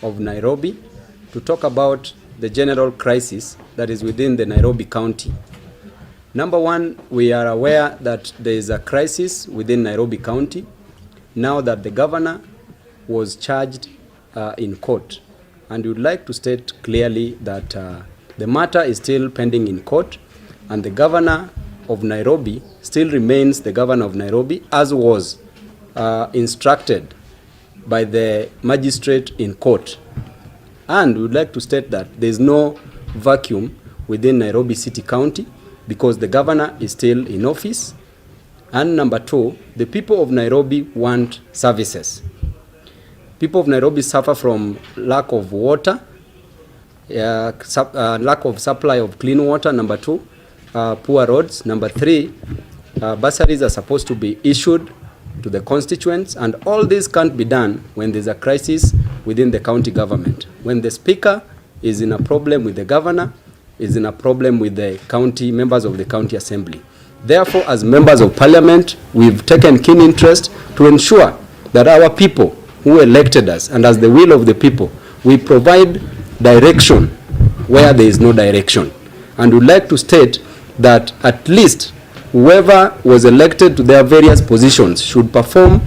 of Nairobi to talk about the general crisis that is within the Nairobi County. Number one, we are aware that there is a crisis within Nairobi County now that the governor was charged in court. And we would like to state clearly that the matter is still pending in court, and the governor of Nairobi still remains the governor of Nairobi, as was instructed by the magistrate in court. And we would like to state that there is no vacuum within Nairobi City County because the governor is still in office. And number two, the people of Nairobi want services. People of Nairobi suffer from lack of water, lack of supply of clean water. Number two, poor roads. Number three, bursaries are supposed to be issued to the constituents, and all this can't be done when there's a crisis within the county government. When the speaker is in a problem with the governor, is in a problem with the county members of the county assembly. Therefore, as members of parliament, we've taken keen interest to ensure that our people who elected us, and as the will of the people, we provide direction where there is no direction. And we'd like to state that at least whoever was elected to their various positions should perform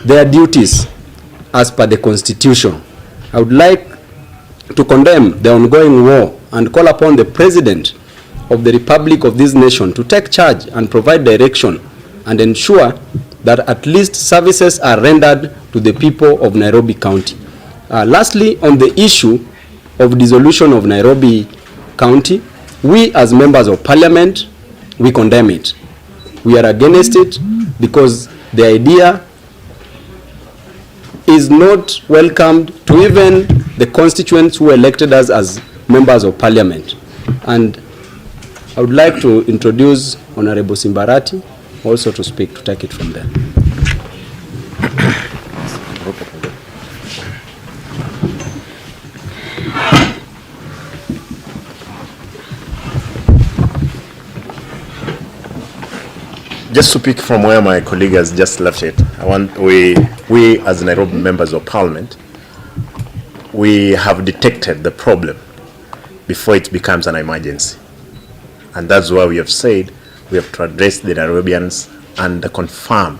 their duties as per the constitution. I would like to condemn the ongoing war and call upon the president of the republic of this nation to take charge and provide direction and ensure that at least services are rendered to the people of Nairobi County. Lastly, on the issue of dissolution of Nairobi County, we as members of parliament, we condemn it. We are against it because the idea is not welcomed to even the constituents who elected us as members of parliament. And I would like to introduce Honorable Simba Arati also to speak, to take it from there. Just to pick from where my colleague has just left it, we as Nairobi members of parliament, we have detected the problem before it becomes an emergency. And that's why we have said we have to address the Nairobians and confirm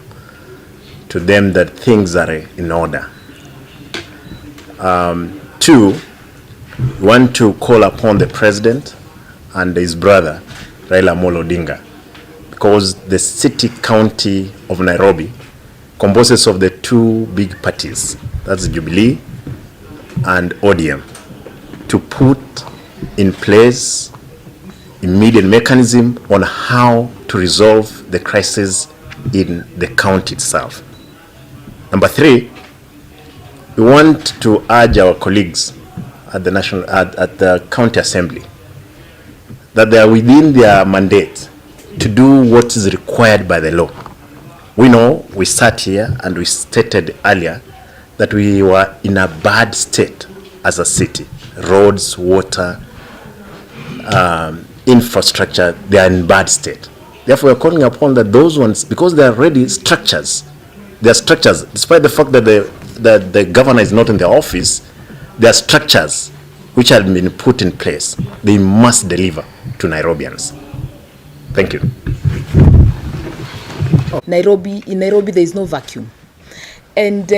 to them that things are in order. Two, we want to call upon the president and his brother, Raila Amolo Odinga, because the city county of Nairobi composes of the two big parties, that's Jubilee and ODM, to put in place immediate mechanism on how to resolve the crisis in the county itself. Number three, we want to urge our colleagues at the at the county assembly that they are within their mandate to do what is required by the law. We know, we sat here and we stated earlier that we were in a bad state as a city. Roads, water, infrastructure, they are in bad state. Therefore, we are calling upon that those ones, because they are already structures, they are structures, despite the fact that the governor is not in the office, there are structures which have been put in place. They must deliver to Nairobians. Thank you. In Nairobi, there is no vacuum. And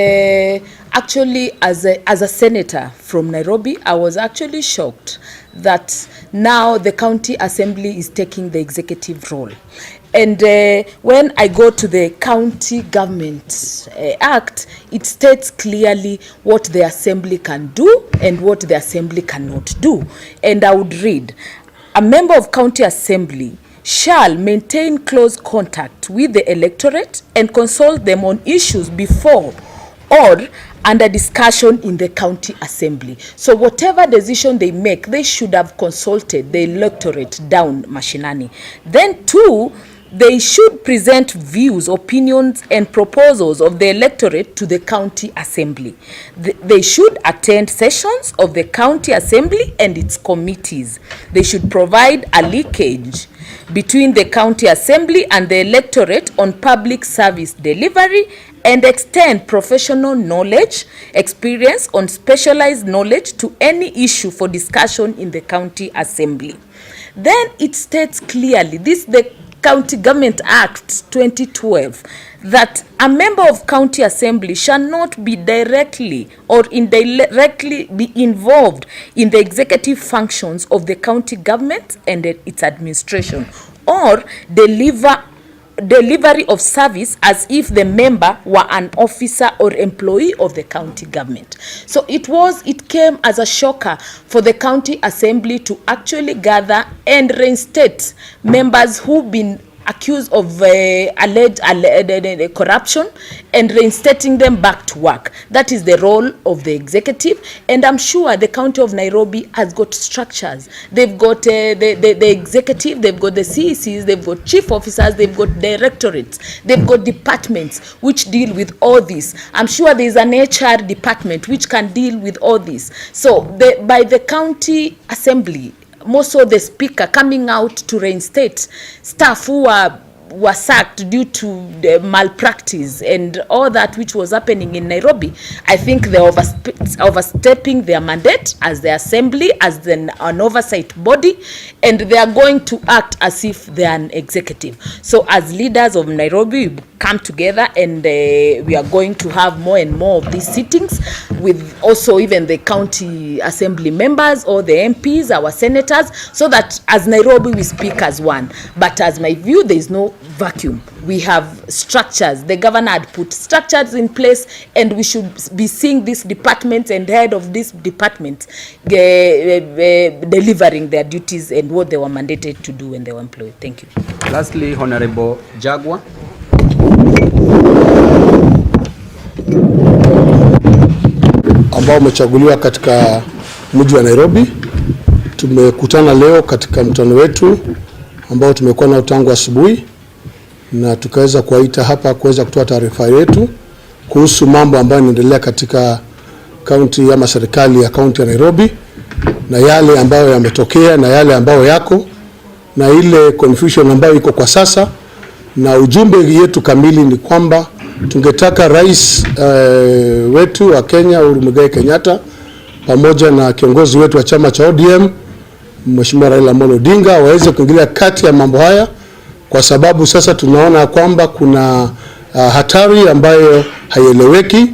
actually, as a senator from Nairobi, I was actually shocked that now the county assembly is taking the executive role. And when I go to the County Government Act, it states clearly what the assembly can do and what the assembly cannot do. And I would read, a member of county assembly shall maintain close contact with the electorate and consult them on issues before or under discussion in the county assembly. So whatever decision they make, they should have consulted the electorate down mashinani. Then two, they should present views, opinions, and proposals of the electorate to the county assembly. They should attend sessions of the county assembly and its committees. They should provide a linkage between the county assembly and the electorate on public service delivery and extend professional knowledge, experience on specialized knowledge to any issue for discussion in the county assembly. Then it states clearly, this the County Government Act 2012, that a member of county assembly shall not be directly or indirectly be involved in the executive functions of the county government and its administration, or delivery of service as if the member were an officer or employee of the county government. So it came as a shocker for the county assembly to actually gather and reinstate members who've been accused of alleged corruption and reinstating them back to work. That is the role of the executive, and I'm sure the County of Nairobi has got structures. They've got the executive, they've got the CECs, they've got chief officers, they've got directorates, they've got departments which deal with all this. I'm sure there's an HR department which can deal with all this. So by the county assembly, more so the speaker coming out to reinstate staff who were sacked due to the malpractice and all that which was happening in Nairobi, I think they're overstepping their mandate as the assembly, as an oversight body, and they are going to act as if they're an executive. So as leaders of Nairobi, we come together and we are going to have more and more of these sittings with also even the county assembly members or the MPs, our senators, so that as Nairobi we speak as one. But as my view, there is no vacuum. We have structures. The governor had put structures in place, and we should be seeing these departments and head of this department delivering their duties and what they were mandated to do when they were employed. Thank you. Lastly, Honorable Jagwa. Ambao umechaguliwa katika mji wa Nairobi. Tumekutana leo katika mkutano wetu ambao tumekuwa nao tangu asubuhi, na tukaweza kuwaita hapa kuweza kutoa taarifa yetu kuhusu mambo ambayo yanaendelea katika kaunti ama serikali ya kaunti ya Nairobi, na yale ambayo yametokea na yale ambayo yako na ile confusion ambayo iko kwa sasa. Na ujumbe yetu kamili ni kwamba tungetaka rais wetu wa Kenya Uhuru Muigai Kenyatta pamoja na kiongozi wetu wa chama cha ODM Mheshimiwa Raila Amolo Odinga waweze kuingilia kati ya mambo haya, kwa sababu sasa tunaona kwamba kuna hatari ambayo haieleweki,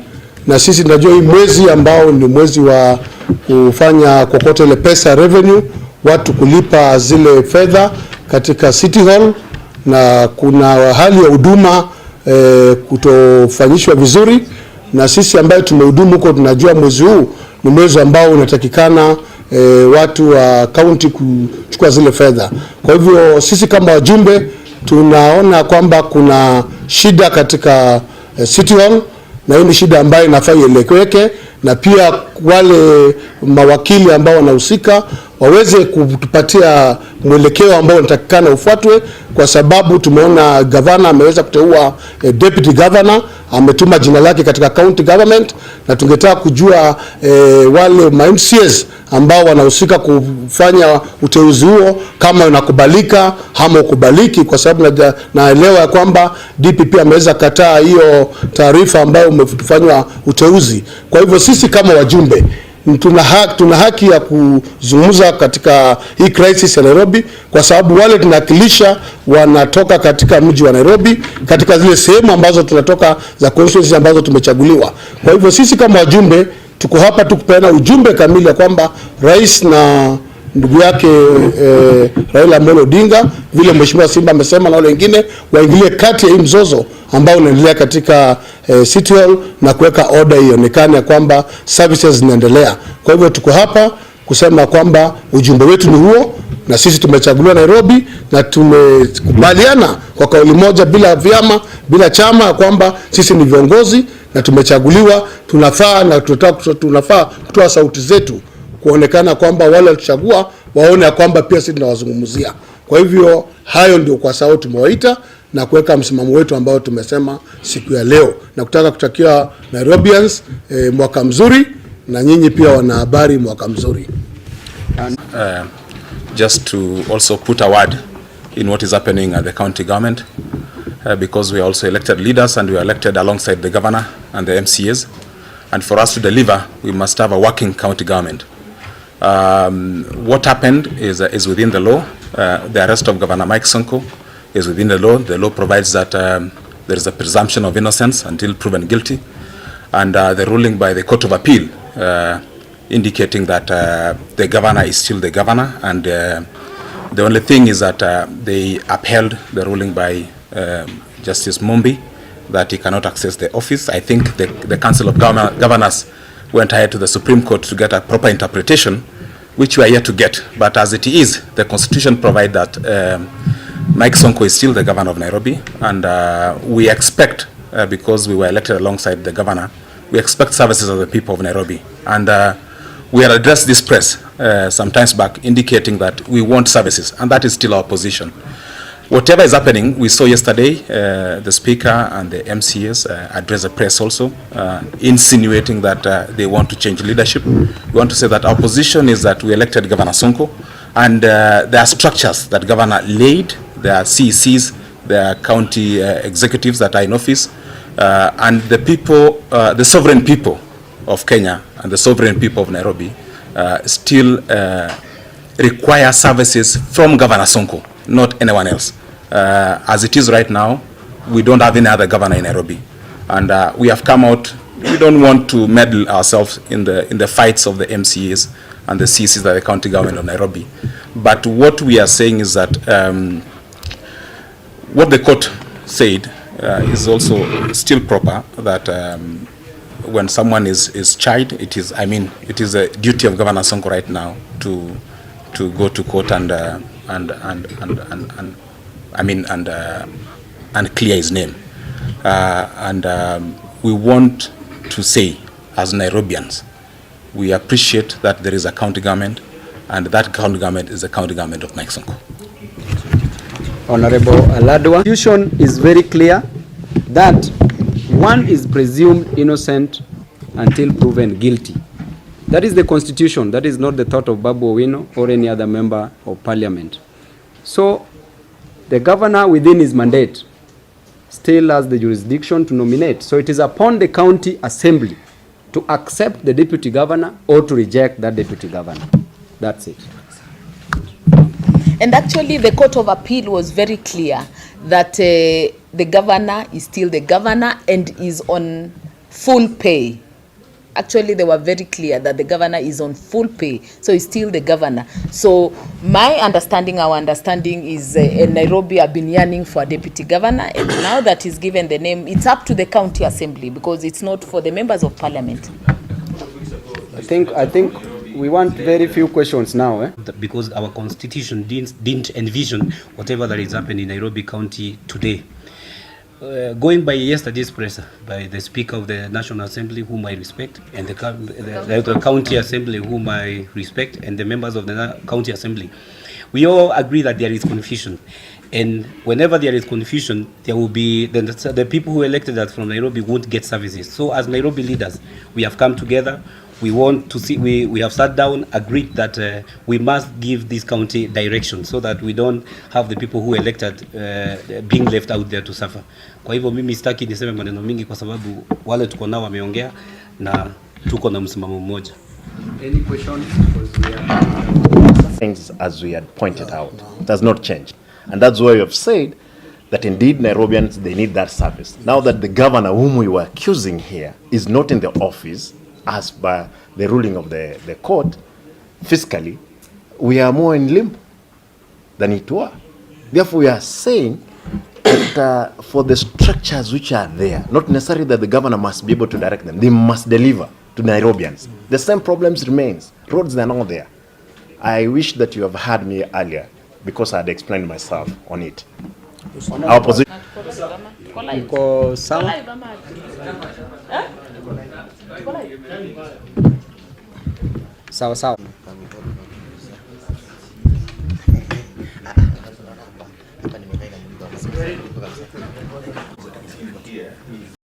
na sisi tunajua hii mwezi ambao ni mwezi wa kufanya kokote ile pesa revenue, watu kulipa zile fedha katika City Hall, na kuna hali ya huduma kutofanyishwa vizuri, na sisi ambayo tumehudumu huko tunajua mwezi huu ni mwezi ambao unatakikana watu wa county kuchukua zile fedha. Kwa hivyo sisi kama wajumbe tunaona kwamba kuna shida katika City Hall, na hiyo ni shida ambayo inafaa ieleweke, na pia wale mawakili ambao wanahusika waweze kutupatia mwelekeo ambao unatakikana ufuatwe, kwa sababu tumeona governor ameweza kuteua deputy governor, ametuma jina lake katika county government, na tungetaka kujua wale MCAs ambao wanahusika kufanya uteuzi huo kama unakubalika ama ukubaliki, kwa sababu naelewa kwamba DPP ameweza kataa hiyo taarifa ambayo umefanywa uteuzi. Kwa hivyo sisi kama wajumbe tuna haki ya kuzungumza katika hii crisis ya Nairobi, kwa sababu wale tunawakilisha wanatoka katika mji wa Nairobi, katika zile sehemu ambazo tunatoka za constituency ambazo tumechaguliwa. Kwa hivyo sisi kama wajumbe tuko hapa tukupeana ujumbe kamili ya kwamba rais na ndugu yake Raila Amolo Odinga, vile Mheshimiwa Simba amesema, na wale wengine waingilie kati ya hii mzozo ambao unaendelea katika City Hall, na kuweka order ionekane kwamba services zinaendelea. Kwa hivyo tuko hapa kusema kwamba ujumbe wetu ni huo, na sisi tumechaguliwa Nairobi, na tumekubaliana kwa kauli moja bila vyama bila chama kwamba sisi ni viongozi na tumechaguliwa, tunafaa kutoa sauti zetu kuonekana kwamba wale waliochagua waone kwamba pia sisi tunawazungumzia. Kwa hivyo hayo ndio kwa sababu tumewaita na kuweka msimamo wetu ambao tumesema siku ya leo, na kutaka kutakia Nairobians mwaka mzuri, na nyinyi pia wanahabari mwaka mzuri. Just to also put a word in what is happening at the county government, because we are also elected leaders and we are elected alongside the governor and the MCAs, and for us to deliver we must have a working county government. What happened is within the law. The arrest of Governor Mike Sonko is within the law. The law provides that there is a presumption of innocence until proven guilty, and the ruling by the Court of Appeal indicating that the governor is still the governor, and the only thing is that they upheld the ruling by Justice Mumbi that he cannot access the office. I think the Council of Governors went ahead to the Supreme Court to get a proper interpretation, which we are yet to get. But as it is, the Constitution provides that Mike Sonko is still the governor of Nairobi, and we expect, because we were elected alongside the governor, we expect services of the people of Nairobi. And we had addressed this press some times back, indicating that we want services, and that is still our position. Whatever is happening, we saw yesterday the Speaker and the MCAs address the press also, insinuating that they want to change leadership. We want to say that our position is that we elected Governor Sonko, and there are structures that Governor laid. There are CECs, there are county executives that are in office, and the people, the sovereign people of Kenya and the sovereign people of Nairobi still require services from Governor Sonko, not anyone else. As it is right now, we don't have any other governor in Nairobi, and we have come out. We don't want to meddle ourselves in the fights of the MCAs and the CCs that the county government of Nairobi. But what we are saying is that what the court said is also still proper. That when someone is charged, it is a duty of Governor Sonko right now to go to court and clear his name. We want to say, as Nairobians, we appreciate that there is a county government, and that county government is the county government of Mike Sonko. Honorable Aladwa, the Constitution is very clear that one is presumed innocent until proven guilty. That is the Constitution. That is not the thought of Babu Owino or any other member of Parliament. So the governor within his mandate still has the jurisdiction to nominate. So it is upon the county assembly to accept the deputy governor or to reject that deputy governor. That's it. And actually the Court of Appeal was very clear that the governor is still the governor and is on full pay. Actually, they were very clear that the governor is on full pay, so he's still the governor. So my understanding, our understanding is in Nairobi have been yearning for a deputy governor, and now that he's given the name, it's up to the county assembly because it's not for the members of parliament. I think we want very few questions now. Because our constitution didn't envision whatever that is happening in Nairobi County today. Going by yesterday's press by the Speaker of the National Assembly, whom I respect, and the County Assembly, whom I respect, and the members of the County Assembly, we all agree that there is confusion. And whenever there is confusion, there will be the people who elected us from Nairobi won't get services. So as Nairobi leaders, we have come together. We want to see, we have sat down, agreed that we must give this county direction so that we don't have the people who elected being left out there to suffer. Kwa hivyo mimi sitaki niseme maneno mingi kwa sababu wale tuko nao wameongea na tuko na msimamo mmoja. Any questions? Things as we had pointed out, it has not changed. And that's why we have said that indeed Nairobians, they need that service. Now that the governor whom we were accusing here is not in the office, as by the ruling of the court, fiscally, we are more in limbo than it were. Therefore, we are saying that for the structures which are there, not necessarily that the governor must be able to direct them, they must deliver to Nairobians. The same problems remains. Roads are not there. I wish that you have heard me earlier because I had explained myself on it. Our position. Sawa sawa.